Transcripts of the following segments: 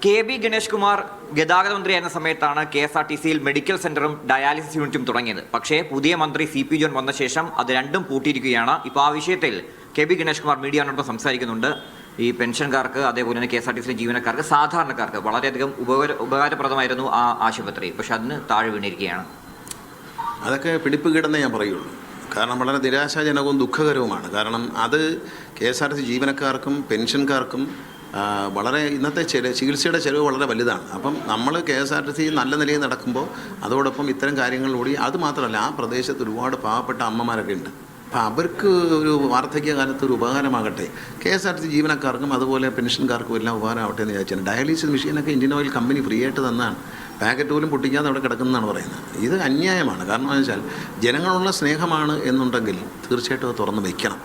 KB. Ganesh Kumar ഗതാഗത മന്ത്രിയായിരുന്ന സമയത്താണ് KSRTCയിൽ മെഡിക്കൽ സെന്ററും ഡയാലിസിസ് യൂണിറ്റും തുടങ്ങിയത്. പക്ഷേ പുതിയ മന്ത്രി CP ജോൺ വന്ന ശേഷം അത് രണ്ടും പൂട്ടിയിരിക്കുകയാണ്. ഇപ്പോൾ ആ വിഷയത്തിൽ കെ.ബി. ഗണേഷ് കുമാർ മീഡിയയോടൊപ്പം സംസാരിക്കുന്നുണ്ട്. ഈ പെൻഷൻകാർക്ക്, അതേപോലെ തന്നെ KSRTCയിലെ ജീവനക്കാർക്ക്, സാധാരണക്കാർക്ക് വളരെയധികം ഉപകാരപ്രദമായിരുന്നു ആ ആശുപത്രി. പക്ഷെ അതിന് താഴെ വീണിരിക്കുകയാണ്. അതൊക്കെ പിടിപ്പ് കിടന്നേ ഞാൻ പറയുള്ളൂ. കാരണം വളരെ നിരാശാജനകവും ദുഃഖകരവുമാണ്. കാരണം അത് KSRTC ജീവനക്കാർക്കും പെൻഷൻകാർക്കും വളരെ ഇന്നത്തെ ചികിത്സയുടെ ചിലവ് വളരെ വലുതാണ്. അപ്പം നമ്മൾ KSRTC നല്ല നിലയിൽ നടക്കുമ്പോൾ അതോടൊപ്പം ഇത്തരം കാര്യങ്ങളിലൂടെ അത് മാത്രമല്ല, ആ പ്രദേശത്ത് ഒരുപാട് പാവപ്പെട്ട അമ്മമാരൊക്കെ ഉണ്ട്. അപ്പം അവർക്ക് ഒരു വാർദ്ധക്യകാലത്ത് ഒരു ഉപകാരമാകട്ടെ, KSRTC ജീവനക്കാർക്കും അതുപോലെ പെൻഷൻകാർക്കും എല്ലാം ഉപകാരമാവട്ടെ എന്ന് വിചാരിച്ചാണ്. ഡയാലിസിസ് മെഷീനൊക്കെ ഇന്ത്യൻ ഓയിൽ കമ്പനി ഫ്രീ ആയിട്ട് തന്നാണ്. പാക്കറ്റ് പോലും പൊട്ടിക്കാതെ അവിടെ കിടക്കുന്നതാണ് പറയുന്നത്. ഇത് അന്യായമാണ്. കാരണം എന്ന് വെച്ചാൽ ജനങ്ങളുള്ള സ്നേഹമാണ് എന്നുണ്ടെങ്കിൽ തീർച്ചയായിട്ടും അത് തുറന്ന് വയ്ക്കണം.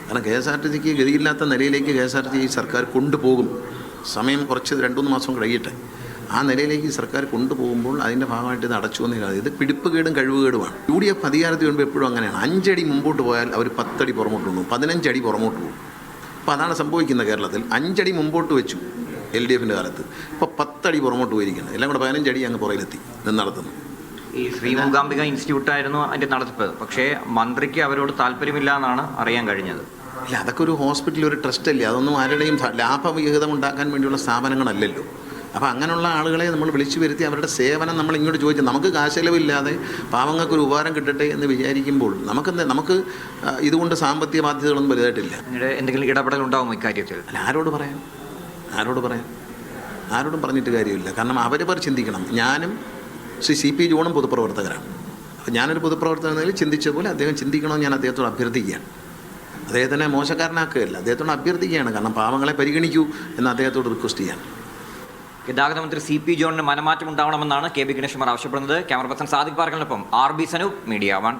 കാരണം KSRTCക്ക് ഗതിയില്ലാത്ത നിലയിലേക്ക് KSRTC സർക്കാർ കൊണ്ടുപോകും. സമയം കുറച്ച് 2-3 മാസം കഴിയട്ടെ. ആ നിലയിലേക്ക് സർക്കാർ കൊണ്ടുപോകുമ്പോൾ അതിൻ്റെ ഭാഗമായിട്ട് ഇത് അടച്ചു വന്നില്ല. ഇത് പിടിപ്പുകേടും കഴിവുകേടുമാണ്. UDF അധികാരത്തിൽ വരുമ്പോൾ എപ്പോഴും അങ്ങനെയാണ്. 5 അടി മുമ്പോട്ട് പോയാൽ അവർ 10 അടി പുറമോട്ട് പോകും, 15 അടി പുറമോട്ട് പോകും. അപ്പോൾ അതാണ് സംഭവിക്കുന്നത്. കേരളത്തിൽ 5 അടി മുമ്പോട്ട് വെച്ചു LDFിൻ്റെ കാലത്ത്, ഇപ്പോൾ 10 അടി പുറമോട്ട് പോയിരിക്കുകയാണ്. എല്ലാം കൂടെ 15 അടി അങ്ങ് പുറയിലെത്തി നടത്തുന്നു. ഈ ശ്രീ മൂകാംബിക ഇൻസ്റ്റിറ്റ്യൂട്ടായിരുന്നു അതിൻ്റെ നടത്തിപ്പ്. പക്ഷേ മന്ത്രിക്ക് അവരോട് താല്പര്യമില്ല എന്നാണ് അറിയാൻ കഴിഞ്ഞത്. ഇല്ല, അതൊക്കെ ഒരു ഹോസ്പിറ്റൽ, ഒരു ട്രസ്റ്റ് അല്ലേ. അതൊന്നും ആരുടെയും ലാഭവിഹിതം ഉണ്ടാക്കാൻ വേണ്ടിയുള്ള സ്ഥാപനങ്ങളല്ലല്ലോ. അപ്പോൾ അങ്ങനെയുള്ള ആളുകളെ നമ്മൾ വിളിച്ചു വരുത്തി അവരുടെ സേവനം നമ്മൾ ഇങ്ങോട്ട് ചോദിച്ചു. നമുക്ക് കാശലവില്ലാതെ പാവങ്ങൾക്കൊരു ഉപകാരം കിട്ടട്ടെ എന്ന് വിചാരിക്കുമ്പോൾ നമുക്ക് ഇതുകൊണ്ട് സാമ്പത്തിക ബാധ്യതകളൊന്നും വലുതായിട്ടില്ല. എന്തെങ്കിലും ഇടപെടൽ ഉണ്ടാവും ഇക്കാര്യത്തിൽ? അല്ല, ആരോട് പറയാം? ആരോടും പറഞ്ഞിട്ട് കാര്യമില്ല. കാരണം അവരവർ ചിന്തിക്കണം. ഞാനും CP ജോണും പൊതുപ്രവർത്തകരാണ്. അപ്പോൾ ഞാനൊരു പൊതുപ്രവർത്തകൻ എന്നതിൽ ചിന്തിച്ച പോലെ അദ്ദേഹം ചിന്തിക്കണമെന്ന് ഞാൻ അദ്ദേഹത്തോട് അഭ്യർത്ഥിക്കുകയാണ്. അദ്ദേഹത്തിനെ മോശക്കാരനാക്കുകയല്ല, അദ്ദേഹത്തോട് അഭ്യർത്ഥിക്കുകയാണ്. കാരണം പാവങ്ങളെ പരിഗണിക്കൂ എന്ന് അദ്ദേഹത്തോട് റിക്വസ്റ്റ് ചെയ്യാൻ. ഗതാഗത മന്ത്രി CP ജോണിന് മനമാറ്റം ഉണ്ടാവണമെന്നാണ് കെ.ബി. ഗണേഷ് കുമാർ ആവശ്യപ്പെടുന്നത്. ക്യാമറ പേഴ്സൺ സാദിഖ് പാർക്കലിനൊപ്പം RB സനൂപ്, മീഡിയ 1.